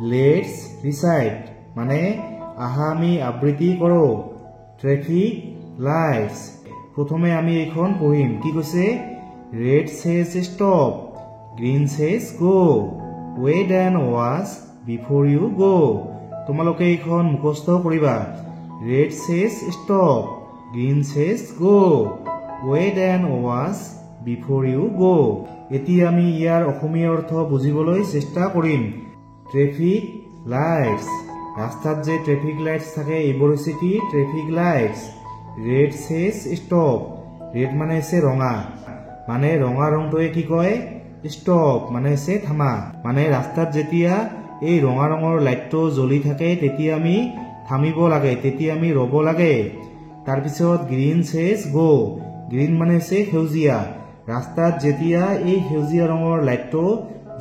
let's recite মানে আহা আমি আবৃত্তি করো ট্রাফিক লাইটস প্রথমে আমি এখন পঢ়িম কি কৈছে red says stop green says go wait and watch before you go তোমালোকে এখন মুখস্থ কৰিবা red says stop green says go wait and watch before you go এতিয়া আমি ইয়াৰ অসমীয়া অৰ্থ বুজিবলৈ চেষ্টা কৰিম ট্ৰাফিক লাইটস ৰাস্তাত যে ট্ৰাফিক লাইটস থাকে এইবোৰ হৈছে কি traffic lights red says stop red মানে হৈছে ৰঙা মানে ৰঙা ৰংটোৱে কি কয় স্টপ মানে হৈছে থামা মানে ৰাস্তাত যেতিয়া এই ৰঙা ৰঙৰ লাইটটো জ্বলি থাকে তেতিয়া আমি থামিব লাগে তেতিয়া আমি ৰব লাগে তাৰ পিছত গ্ৰীন সেজ গো গ্ৰীন মানে হৈছে সেউজীয়া ৰাস্তাত যেতিয়া এই সেউজীয়া ৰঙৰ লাইটটো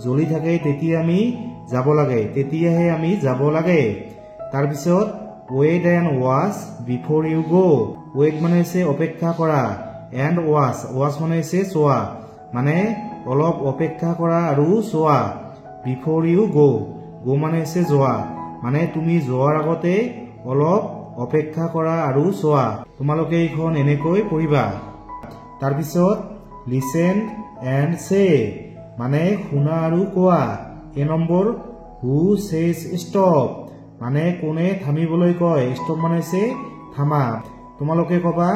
জ্বলি থাকে তেতিয়া আমি যাব লাগে তেতিয়াহে আমি যাব লাগে তাৰ পিছত wait and watch before you go wait মানে হৈছে অপেক্ষা কৰা এন্ড ওয়াচ ওয়াচ মানে হৈছে চোৱা মানে অলপ অপেক্ষা কৰা আৰু চোৱা বিফোৰ ইউ গো গো মানে হৈছে যোৱা মানে তুমি যোৱাৰ আগতে অলপ অপেক্ষা কৰা আৰু চোৱা তোমালোকে এইখন এনেকৈ পঢ়িবা তাৰ পিছত লিসেন এন্ড সে মানে শুনা আৰু কোৱা এ নম্বৰ হু সেজ স্টপ মানে কোনে থামিবলৈ কয় স্টপ মানে হৈছে থামা তোমালোকে কবা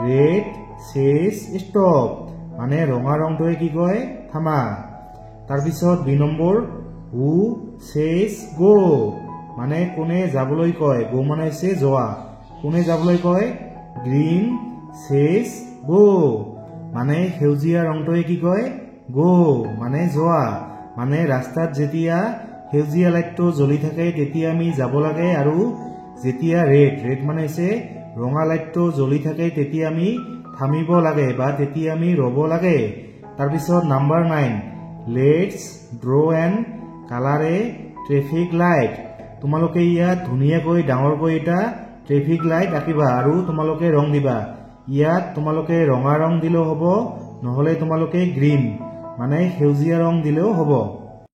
রেড সেজ স্টপ মানে ৰঙা ৰংটোৱে কি কয় থামা তাৰ পিছত বি নম্বৰ হু সেজ গো মানে কোনে যাবলৈ কয় গো মানে হৈছে যোৱা কোনে যাবলৈ কয় গ্ৰীন সেজ গো মানে সেউজীয়া ৰংটোৱে কি কয় গো মানে যোৱা মানে ৰাস্তাত যেতিয়া সেউজীয়া লাইটটো জ্বলি থাকে তেতিয়া আমি যাব লাগে আৰু যেতিয়া ৰেড মানে হৈছে ৰঙা লাইটটো জ্বলি থাকে তেতিয়া আমি থামিব লাগে বা তেতিয়া আমি ৰব লাগে তাৰপিছত number 9 let's draw and colour A traffic light তোমালোকে ইয়াত ধুনীয়াকৈ ডাঙৰকৈ এটা ট্ৰেফিক লাইট আঁকিবা আৰু তোমালোকে ৰং দিবা ইয়াত তোমালোকে ৰঙা ৰং দিলেও হ'ব নহলে তোমালোকে গ্ৰীন মানে সেউজীয়া ৰং দিলেও হ'ব